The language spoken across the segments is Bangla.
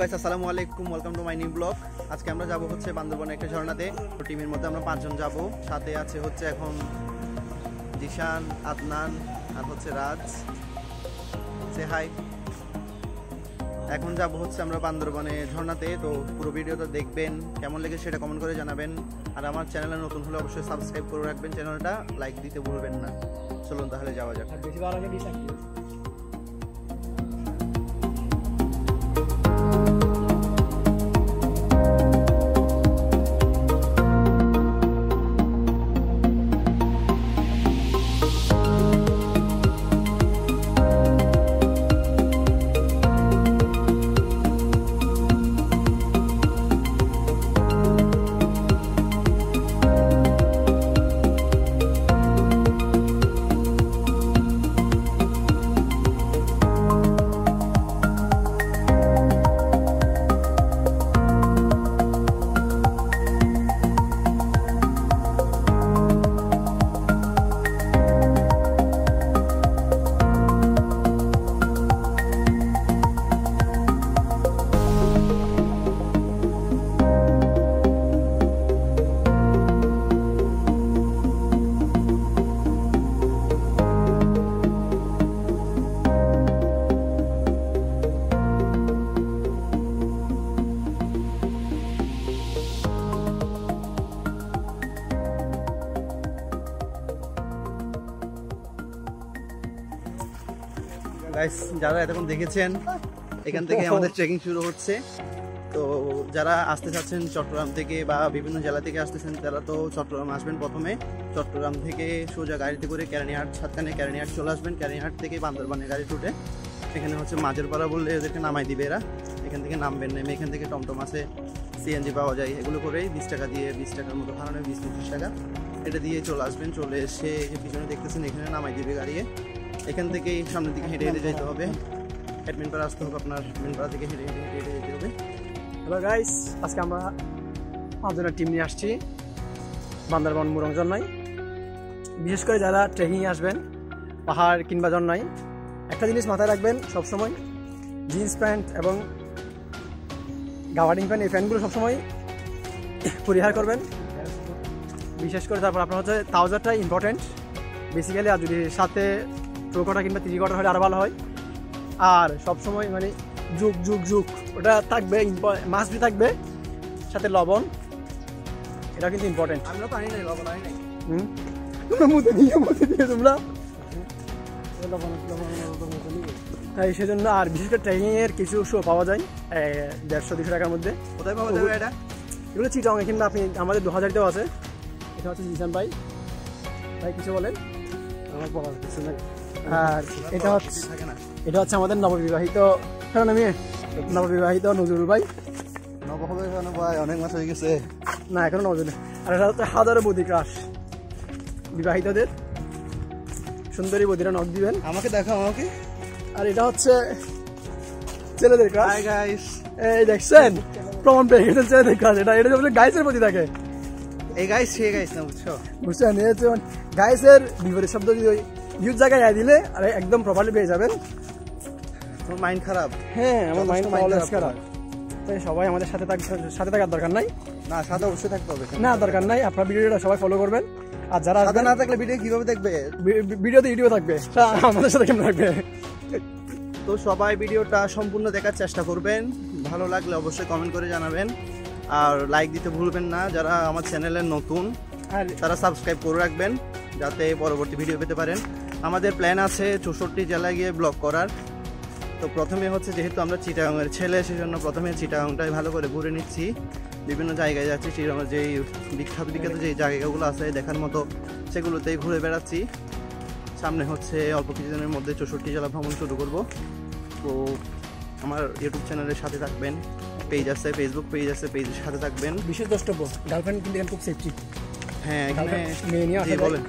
গাইস, আসসালামু আলাইকুম, welcome to my new blog. আজকে আমরা যাব হচ্ছে বান্দরবনে একটা ঝর্ণাতে। তো টিমের মধ্যে আমরা 5 জন যাব। সাথে আছে হচ্ছে এখন জিশান, আদনান আর হচ্ছে রাজ। সে হাই। এখন যাব হচ্ছে আমরা বান্দরবনে ঝর্ণাতে। তো পুরো ভিডিওটা দেখবেন, কেমন লেগেছে সেটা কমেন্ট করে জানাবেন। আর আমার চ্যানেলে নতুন হলে অবশ্যই সাবস্ক্রাইব করে রাখবেন চ্যানেলটা, লাইক দিতে ভুলবেন না। চলুন তাহলে যাওয়া যাক। বেশি ভালো লাগে গাইস। যারা এতক্ষণ দেখেছেন, এখান থেকে আমাদের ট্রেকিং শুরু হচ্ছে। তো যারা আসতে চাচ্ছেন চট্টগ্রাম থেকে বা বিভিন্ন জেলা থেকে আসতেছেন, তারা তো চট্টগ্রাম আসবেন। প্রথমে চট্টগ্রাম থেকে সোজা গাড়িতে করে কেরানীহাট, সাতখানে কেরানীহাট চলে আসবেন। কেরানীহাট থেকে বান্দরবানের গাড়ি উঠে এখানে হচ্ছে মাঝের পাড়া বললে এদেরকে নামাই দিবে এরা। এখান থেকে নামবেন, নেমে এখান থেকে টমটম আছে, সিএনজি পাওয়া যায়, এগুলো করেই 20 টাকা দিয়ে, 20 টাকার মতো ভাড়া নেবে, 20-25 টাকা। এটা দিয়ে চলে আসবেন। চলে এসে পিছনে দেখতেছেন এখানে নামাই দিবে গাড়ি। এখান থেকেই সামনের দিকে হেঁটে হেঁটে যেতে হবে। মেনপাড়া আসতে হবে আপনার, মেনপাড়া থেকে হেঁটে হেঁটে হেঁটে হেঁটে যেতে হবে। হ্যালো গাইস, আজকে আমরা 5 জনের টিম নিয়ে আসছি বান্দরবান মুরং ঝর্ণায়। বিশেষ করে যারা ট্রেকিংয়ে আসবেন পাহাড় কিংবা ঝর্ণায়, একটা জিনিস মাথায় রাখবেন সবসময়, জিন্স প্যান্ট এবং গাওয়ার্ডিং প্যান্ট, এই প্যান্টগুলো সবসময় পরিহার করবেন। বিশেষ করে তারপর আপনার হচ্ছে ট্রাউজারটাই ইম্পর্টেন্ট বেসিক্যালি। আর যদি সাথে টোকোটা কিংবা 3 কোয়ার্টার হলে আরও ভালো হয়। আর সবসময় মানে যুগ ওটা থাকবে, মাছ বি থাকবে, সাথে লবণ, এটা কিন্তু ইম্পর্টেন্ট। আমরা পানি নাই, লবণ আনি নাই। তোমরা মুখে দিয়ে তোমরা তাই সেজন্য। আর বিশেষ করে ট্রেকিংয়ের কিছু শো পাওয়া যায় 150-200 টাকার মধ্যে। কোথায় পাওয়া যাবে এটা? এগুলো চিটাংয়ে, কিংবা আপনি আমাদের 2000-তেও আছে। এটা হচ্ছে জিসান ভাই, কিছু বলেন? আমার বলার কিছু নাই। আর এটা হচ্ছে আমাদের নববিবাহিত নজরুল ভাই। ভাই অনেক মাস হয়ে গেছে না, এখনো নজরুল। আর এটা হচ্ছে হাজারো বদি ক্রাশ, বিবাহিতদের সুন্দরী বদিরা নখ দিবেন। আমাকে দেখাও, আমাকে। আর এটা হচ্ছে ছেলেদের ক্রাশ। হাই গাইস, এই দেখছেন, প্রমাণ পেয়ে গেছেন ছেলেদের ক্রাশ। এটা গাইসের প্রতি থাকে। এই গাইস সে গাইস না, বুঝছেন? গাইসের বিপরীত শব্দ যদি ইউজ জায়গায় দিলে আর একদম প্রপারলি পেয়ে যাবেন। তোর মাইন্ড খারাপ? হ্যাঁ, আমার মাইন্ড অলওয়েজ খারাপ। তাই সবাই আমাদের সাথে থাকার দরকার নাই। না, সাথে অবশ্যই থাকতে হবে। না, দরকার নাই। আপনার ভিডিওটা সবাই ফলো করবেন। আর যারা সাথে না থাকলে ভিডিও কিভাবে দেখবে? ভিডিওতে ইউটিউব থাকবে, আমাদের সাথে কেমন থাকবে? তো সবাই ভিডিওটা সম্পূর্ণ দেখার চেষ্টা করবেন। ভালো লাগলে অবশ্যই কমেন্ট করে জানাবেন। আর লাইক দিতে ভুলবেন না। যারা আমার চ্যানেলে নতুন আর তারা সাবস্ক্রাইব করে রাখবেন, যাতে পরবর্তী ভিডিও পেতে পারেন। আমাদের প্ল্যান আছে 64 জেলায় গিয়ে ব্লগ করার। তো প্রথমে হচ্ছে, যেহেতু আমরা চিটাগাংয়ের ছেলে, সেজন্য প্রথমে চিটাগাংটাই ভালো করে ঘুরে নিচ্ছি। বিভিন্ন জায়গায় যাচ্ছি, চিটাগাংয়ের যেই বিখ্যাত যে জায়গাগুলো আছে দেখার মতো, সেগুলোতেই ঘুরে বেড়াচ্ছি। সামনে হচ্ছে অল্প কিছুদিনের মধ্যে 64 জেলা ভ্রমণ শুরু করব। তো আমার ইউটিউব চ্যানেলের সাথে থাকবেন, পেজ আছে, ফেসবুক পেজ আছে, পেজের সাথে থাকবেন। বিশেষ দ্রষ্টব্য গার্লফ্রেন্ড কিন্তু খুব সেফটি। হ্যাঁ, এখানে মেয়ে নিয়ে আসতে বলেন।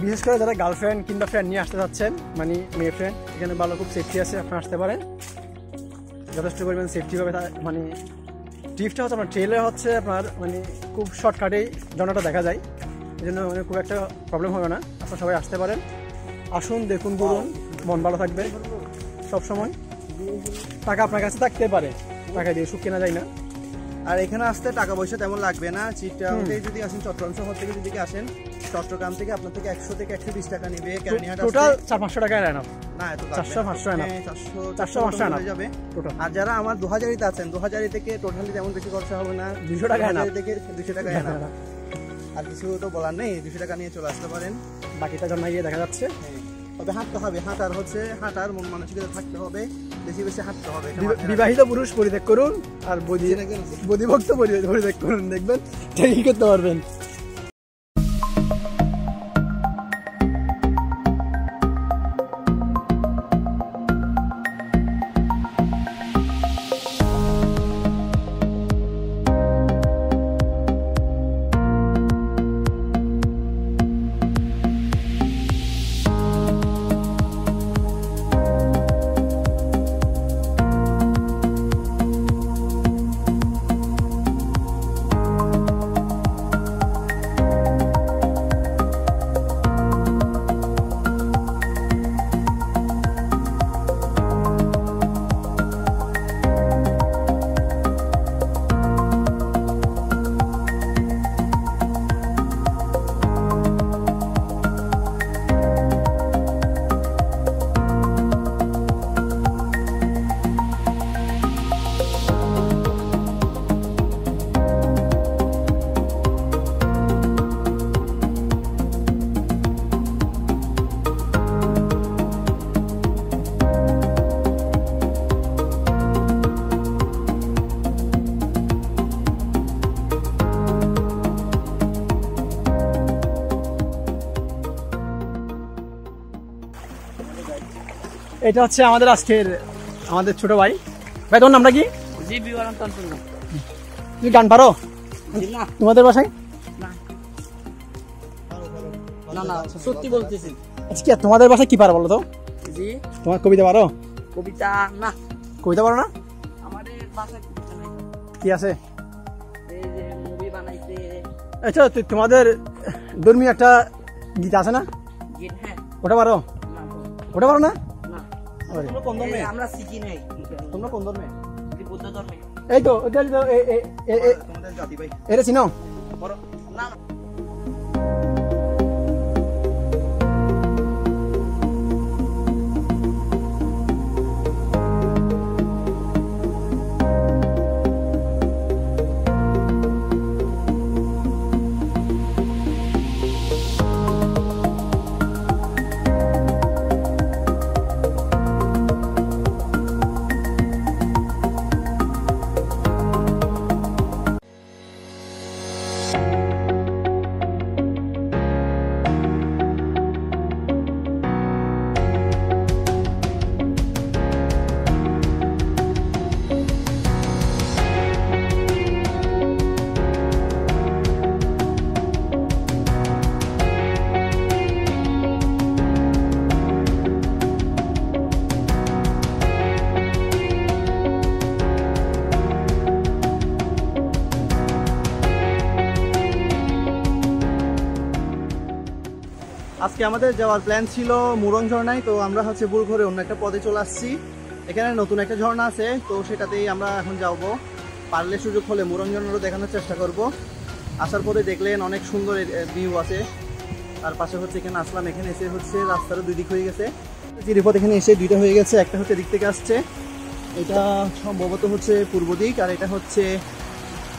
বিশেষ করে যারা গার্লফ্রেন্ড কিংবা ফ্রেন্ড নিয়ে আসতে যাচ্ছেন, মানে মেয়ে ফ্রেন্ড, এখানে ভালো খুব সেফটি আছে, আপনারা আসতে পারেন। যথেষ্ট পরিমাণ সেফটি পাবে। মানে ট্রিপটা হচ্ছে আপনার ট্রেলে হচ্ছে আপনার মানে খুব শর্টকাটেই ঝর্ণাটা দেখা যায়, এই জন্য মানে খুব একটা প্রবলেম হবে না। আপনারা সবাই আসতে পারেন, আসুন, দেখুন, ঘুরুন, মন ভালো থাকবে সবসময়। টাকা আপনার কাছে থাকতে পারে, টাকা দিয়ে সুখ কেনা যায় না। আর এখানে আসতে টাকা পয়সা তেমন লাগবে না। চিটগাংতে যদি আসেন, চট্টগ্রাম শহর থেকে যদি আসেন, চট্টগ্রাম থেকে আপনার থেকে 100 থেকে 120 টাকা নেবে। টোটাল 400-500 টাকা এর না, না এত 400-500 এর না, 400 না হয়ে যাবে টোটাল। আর যারা আমার 2000-তে আছেন, 2000 থেকে টোটালি তেমন বেশি খরচা হবে না, 200 টাকা না, 2000 থেকে 200 টাকা না। আর কিছু তো বলার নেই, 200 টাকা নিয়ে চলে আসতে পারেন। বাকিটা জন্য গিয়ে দেখা যাচ্ছে। তবে হাঁটতে হবে, হাঁটার মন মানসিকতা থাকতে হবে, বেশি বেশি হাঁটতে হবে। বিবাহিত পুরুষ পরিত্যাগ করুন আর বধিভক্ত পরিত্যাগ করুন, দেখবেন ঠিকই করতে পারবেন। এটা হচ্ছে আমাদের আজকের আমাদের ছোট ভাই। ভাই তোমার নামটা কি? তুমি গান পারো তোমাদের বাসায়? সত্যি বলতেছি। আচ্ছা কি তোমাদের বাসায় কি পারো বলো তো? জি তোমার কবিতা পারো? কবিতা না, কবিতা পারো না? আমাদের বাসায় কবিতা নাই। কি আছে? এই যে মুভি বানাইতে। আচ্ছা তোমাদের ধর্মীয় একটা গীত আছে না? গীত, হ্যাঁ। ওটা পারো? না, ওটা পারো না? না। তোমরা কোন ধর্মে? আমরা শিখি নাই। তোমরা কোন ধর্মে? বুদ্ধ ধর্মে। এই তো তোমাদের জাতি ভাই এটা চিনো? না, আজকে আমাদের যাওয়ার প্ল্যান ছিল মুরং ঝর্ণায়, তো আমরা হচ্ছে ভুল করে অন্য একটা পদে চলে আসছি। এখানে নতুন একটা ঝর্ণা আছে, তো সেটাতেই আমরা এখন যাব। পারলে সুযোগ হলে মুরং ঝর্ণারও দেখানোর চেষ্টা করব। আসার পরে দেখলেন অনেক সুন্দর ভিউ আছে। তার পাশে হচ্ছে এখানে আসলাম, এখানে এসে হচ্ছে রাস্তারও দুই দিক হয়ে গেছে। চিরিপথ এখানে এসে দুইটা হয়ে গেছে, একটা হচ্ছে দিক থেকে আসছে, এটা সম্ভবত হচ্ছে পূর্ব দিক, আর এটা হচ্ছে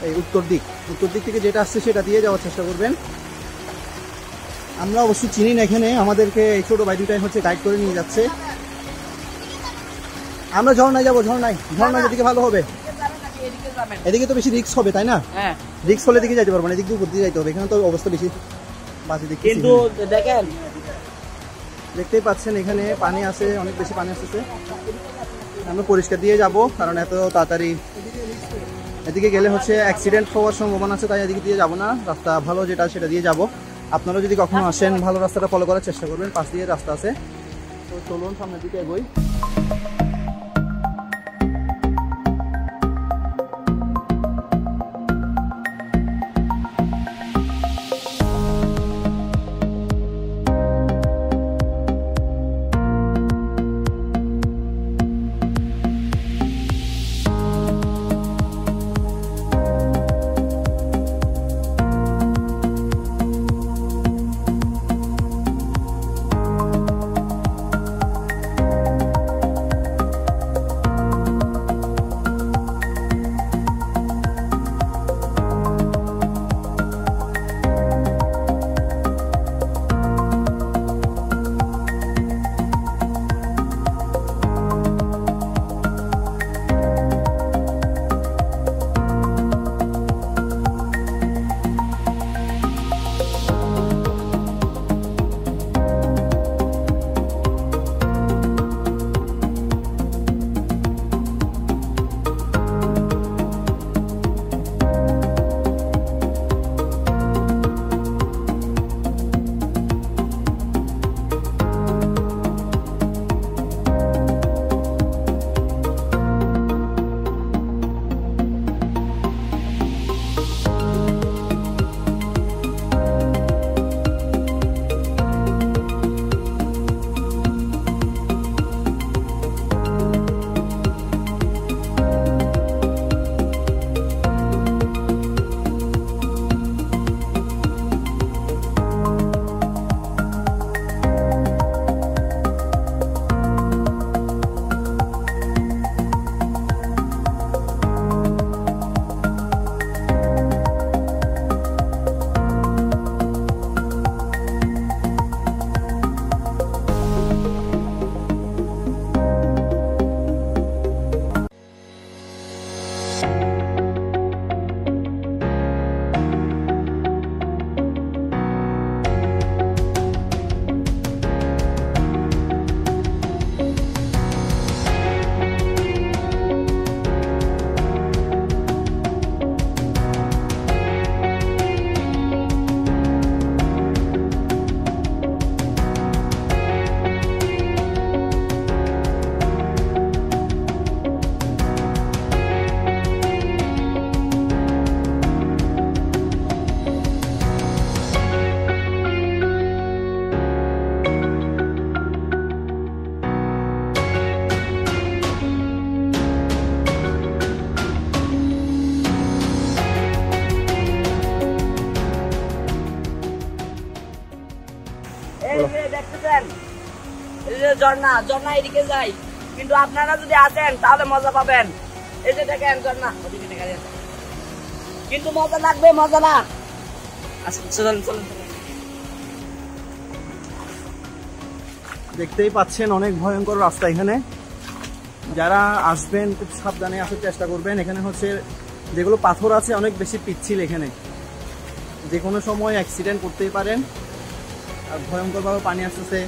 এই উত্তর দিক। উত্তর দিক থেকে যেটা আসছে সেটা দিয়ে যাওয়ার চেষ্টা করবেন। আমরা অবশ্যই চিনি না, এখানে আমাদেরকে এই ছোট ভাই দুটাই হচ্ছে গাইড করে নিয়ে যাচ্ছে। আমরা ঝর্ণায় যাবো, ঝর্ণায় যেদিকে ভালো হবে। এদিকে তো বেশি রিস্ক হবে, তাই না? হ্যাঁ, রিস্ক হলে দিকে যাইতে পারবো না, এদিক দিয়ে উপর দিয়ে যাইতে হবে। এখানে তো অবস্থা বেশি বাজে দিক, কিন্তু দেখেন দেখতেই পাচ্ছেন এখানে পানি আছে, অনেক বেশি পানি আসতেছে। আমরা পরিষ্কার দিয়ে যাব, কারণ এত তাড়াতাড়ি এদিকে গেলে হচ্ছে অ্যাক্সিডেন্ট হওয়ার সম্ভাবনা আছে, তাই এদিকে দিয়ে যাব না। রাস্তা ভালো যেটা সেটা দিয়ে যাব। আপনারা যদি কখনো আসেন ভালো রাস্তাটা ফলো করার চেষ্টা করবেন, পাশ দিয়ে রাস্তা আছে। তো চলুন সামনের দিকে এগোই। দেখতেছেন এই যে ঝর্ণা, ঝর্ণা এদিকে যাই, কিন্তু আপনারা যদি আসেন তাহলে মজা পাবেন। এই যে দেখেন ঝর্ণা ওদিকে দেখা যাচ্ছে, কিন্তু মজা লাগবে, মজা না। আচ্ছা চলুন চলুন চলুন। দেখতেই পাচ্ছেন অনেক ভয়ঙ্কর রাস্তা এখানে। যারা আসবেন খুব সাবধানে আসার চেষ্টা করবেন। এখানে হচ্ছে যেগুলো পাথর আছে অনেক বেশি পিচ্ছিল, এখানে যে কোনো সময় অ্যাক্সিডেন্ট করতেই পারেন। আর ভয়ঙ্করভাবে পানি আসতেছে।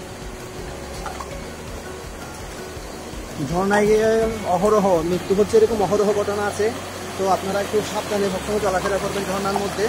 ঝর্ণায় গিয়ে অহরহ মৃত্যু হচ্ছে, এরকম অহরহ ঘটনা আছে। তো আপনারা একটু সাবধানে সবসময় চলাফেরা করবেন ঝর্ণার মধ্যে।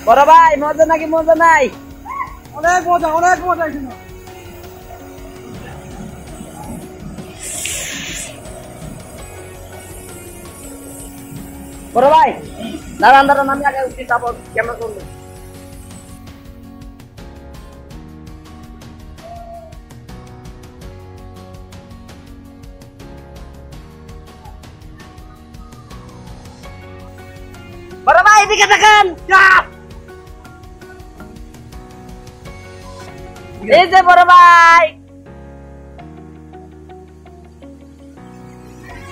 বড় ভাই মজা নাকি মজা নাই? অনেক মজা, অনেক মজা এখানে। বড় ভাই দাঁড়ান দাঁড়ান, আমি আগে উঠি, তারপর ক্যামেরা করবো। বড় ভাই এদিকে দেখেন, এই যে বড় ভাই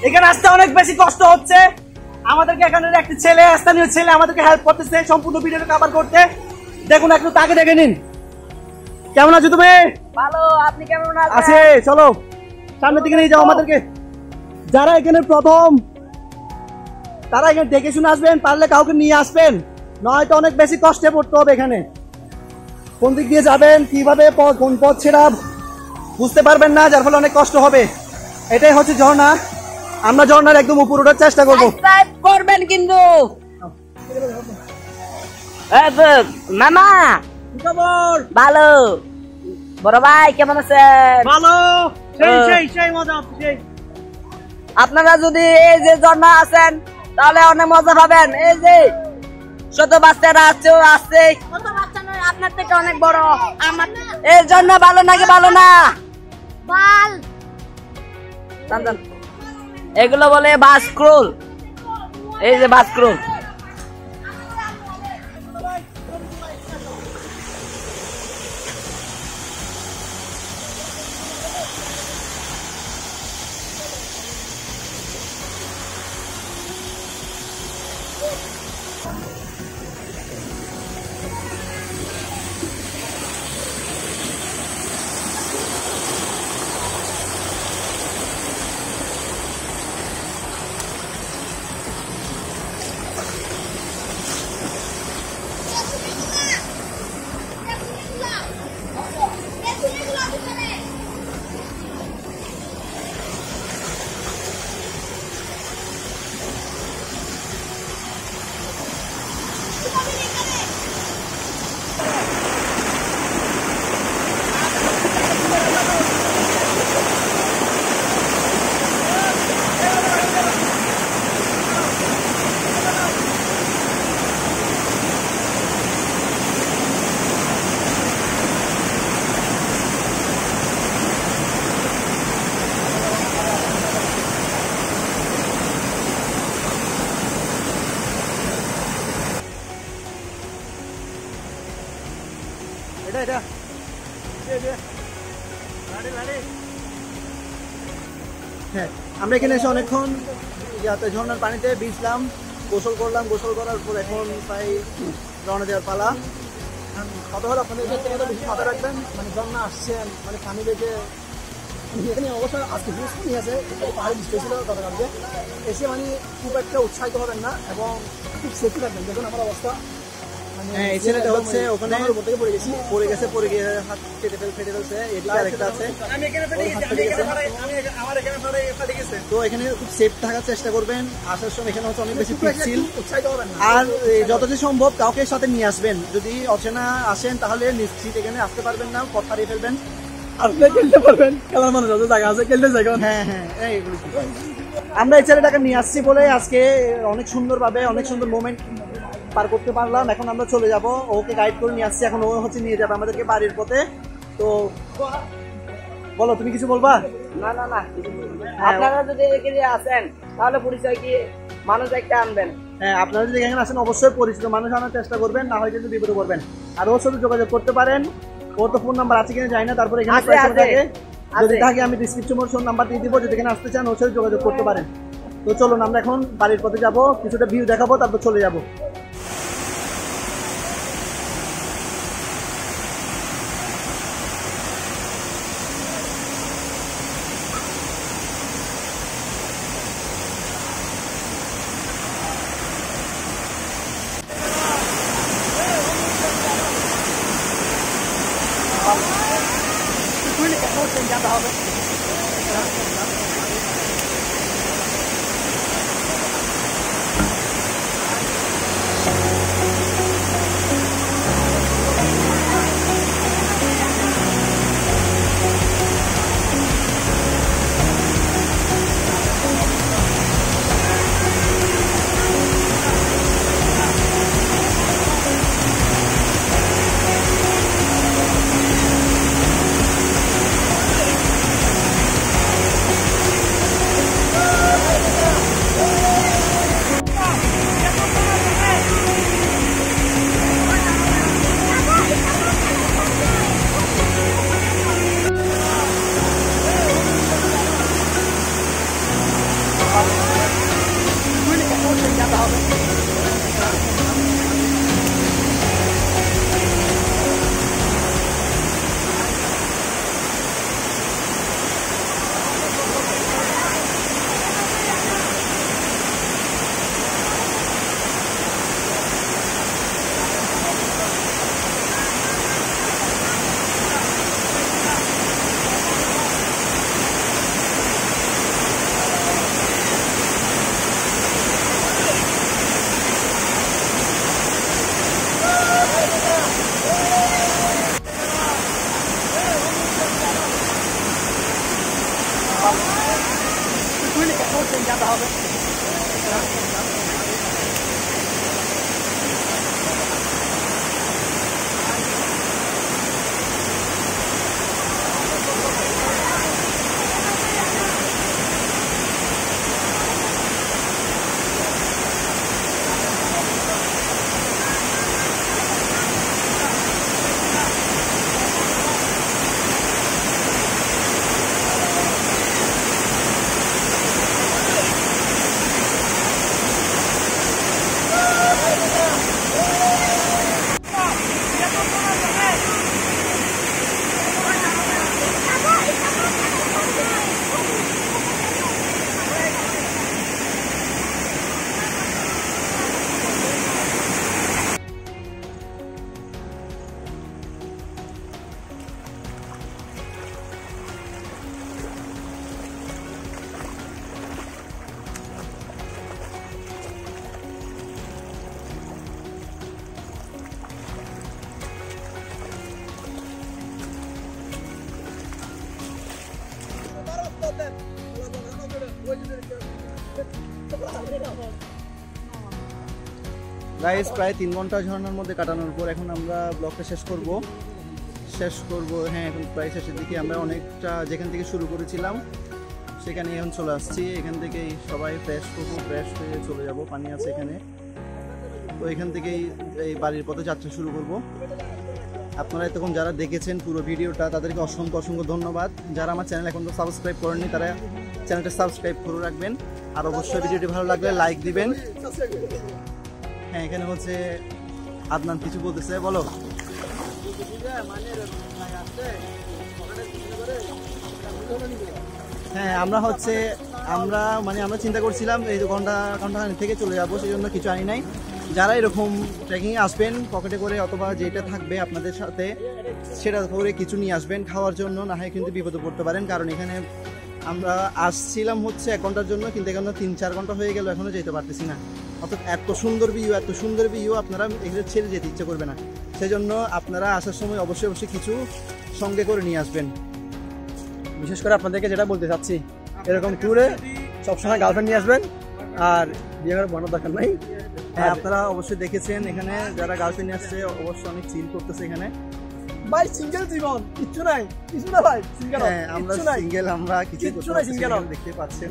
এখানে আসতে অনেক বেশি কষ্ট হচ্ছে আমাদেরকে। এখানে একটি ছেলে, স্থানীয় ছেলে আমাদেরকে হেল্প করতেছে সম্পূর্ণ ভিডিওটা কভার করতে। দেখুন, একটু তাকে দেখে নিন। কেমন আছো তুমি? ভালো, আপনি কেমন আছে, আছেন? চলো সামনের দিকে নিয়ে যাও আমাদেরকে। যারা এখানে প্রথম, তারা এখানে দেখে শুনে আসবেন, পারলে কাউকে নিয়ে আসবেন, নয়তো অনেক বেশি কষ্টে পড়তে হবে। এখানে কোন দিক দিয়ে যাবেন, কিভাবে কোন পথ সেটা বুঝতে পারবেন না, যার ফলে অনেক কষ্ট হবে। এটাই হচ্ছে ঝর্ণা। আমরা ঝর্ণার একদম উপর ওঠার চেষ্টা করবো। সাবস্ক্রাইব করবেন কিন্তু। মামা কি খবর? ভালো। বড় ভাই কেমন আছেন? ভালো, সেই মজা হচ্ছে সেই। আপনারা যদি এই যে ঝর্ণা আছেন তাহলে অনেক মজা পাবেন। এই যে ছোট বাচ্চারা আসছে, ছোট বাচ্চা নয়, আপনার থেকে অনেক বড়। আমার এই ঝর্ণা ভালো নাকি ভালো না? বাল জান জান। এগুলো বলে বাসক্রোল। এই যে বাসক্রোল। হ্যাঁ, আমরা এখানে এসে অনেকক্ষণ ঝর্ণার পানিতে ভিজলাম, গোসল করলাম। গোসল করার পর এখন প্রায় রওনা দেওয়ার পালা। কথা হলো আপনাদের ক্ষেত্রে বেশি মাথায় রাখবেন, মানে ঝর্ণা আসছেন, মানে পানি বেঁচে এখানে অবশ্য আজকে পানি আছে, পাহাড়ি বৃষ্টি ছিল গতকালকে। এসে মানে খুব একটা উৎসাহিত হবেন না, এবং খুব সেফটি থাকবেন। দেখুন আমার অবস্থা, হ্যাঁ এই ছেলেটা হচ্ছে ওখানে আমার উপর থেকে পড়ে গেছি। পড়ে গিয়ে হাত ফেটে ফেলছে, এদিকে আরেকটা আছে। তো এখানে খুব সেফ থাকার চেষ্টা করবেন। আসার সময় এখানে হচ্ছে অনেক বেশি পিচ্ছিল, উৎসাহিত হবেন না। আর যতটা সম্ভব কাউকে সাথে নিয়ে আসবেন। যদি অচেনা আসেন তাহলে নিশ্চিত এখানে আসতে পারবেন না, পথ হারিয়ে ফেলবেন। আসলে খেলতে পারবেন, খেলার মানুষ আছে, জায়গা আছে, খেলতে জায়গা। হ্যাঁ হ্যাঁ এইগুলো কি হয়। আমরা এই ছেলেটাকে নিয়ে আসছি বলে আজকে অনেক সুন্দরভাবে অনেক সুন্দর মোমেন্ট পার করতে পারলাম। এখন আমরা চলে যাব, ওকে গাইড করে নিয়ে আসছি, এখন ও হচ্ছে নিয়ে যাবে আমাদেরকে বাড়ির পথে। তো বলো, তুমি কিছু বলবা? না না না, আপনারা যদি এখানে আসেন তাহলে পরিচয় কি মানুষ একটা আনবেন। হ্যাঁ, আপনারা যদি এখানে আসেন অবশ্যই পরিচিত মানুষ আনার চেষ্টা করবেন, না হয় কিন্তু বিপদে পড়বেন। আর ওর সাথে যোগাযোগ করতে পারেন, ওর তো ফোন নাম্বার আছে কিনা জানি না, তারপরে এখানে প্রাইস থাকে, যদি থাকে আমি ডিসক্রিপশনে ওর ফোন নাম্বার দিয়ে দিব, যদি এখানে আসতে চান ওর সাথে যোগাযোগ করতে পারেন। তো চলুন আমরা এখন বাড়ির পথে যাব, কিছুটা ভিউ দেখাবো, তারপর চলে যাব। গাইস, প্রায় 3 ঘন্টা ঝর্ণার মধ্যে কাটানোর পর এখন আমরা ব্লগটা শেষ করব। হ্যাঁ, এখন প্রায় শেষের দিকে। আমরা অনেকটা যেখান থেকে শুরু করেছিলাম সেখানে এখন চলে আসছি। এখান থেকেই সবাই ফ্রেশ হয়ে চলে যাব, পানি আছে এখানে। তো এখান থেকেই এই বাড়ির পথে যাত্রা শুরু করব। আপনারা এতক্ষণ যারা দেখেছেন পুরো ভিডিওটা তাদেরকে অসংখ্য অসংখ্য ধন্যবাদ। যারা আমার চ্যানেল এখন তো সাবস্ক্রাইব করেননি তারা চ্যানেলটা সাবস্ক্রাইব করে রাখবেন, আর অবশ্যই ভিডিওটি ভালো লাগলে লাইক দিবেন। হ্যাঁ, এখানে হচ্ছে আদনান কিছু বলতেছে, বলো। হ্যাঁ, আমরা চিন্তা করছিলাম এই ঘন্টা থেকে চলে যাবো, সেই জন্য কিছু আনি নাই। যারা এরকম ট্রেকিংয়ে আসবেন পকেটে করে অথবা যেটা থাকবে আপনাদের সাথে সেটা করে কিছু নিয়ে আসবেন খাওয়ার জন্য, না হয় কিন্তু বিপদে পড়তে পারেন। কারণ এখানে আমরা আসছিলাম হচ্ছে 1 ঘন্টার জন্য, কিন্তু এখানে 3-4 ঘন্টা হয়ে গেল, এখনও যেতে পারতেছি না। অর্থাৎ এত সুন্দর ভিউ আপনারা এগুলো ছেড়ে যেতে ইচ্ছে করবে না। সেই জন্য আপনারা আসার সময় অবশ্যই কিছু সঙ্গে করে নিয়ে আসবেন। বিশেষ করে আপনাদেরকে যেটা বলতে চাচ্ছি, এরকম ট্যুরে সবসময় গার্লফ্রেন্ড নিয়ে আসবেন, আর বিয়ে করার বানানোর দরকার নাই। হ্যাঁ, আপনারা অবশ্যই দেখেছেন এখানে যারা গার্লফ্রেন্ড নিয়ে আসছে অবশ্যই অনেক চিল করতেছে এখানে। ভাই সিঙ্গেল জীবন, কিচ্ছু নাই, কিছু না ভাই, সিঙ্গেল। হ্যাঁ, আমরা সিঙ্গেল, আমরা কিছু কিচ্ছু নাই, সিঙ্গেল দেখতে পাচ্ছেন।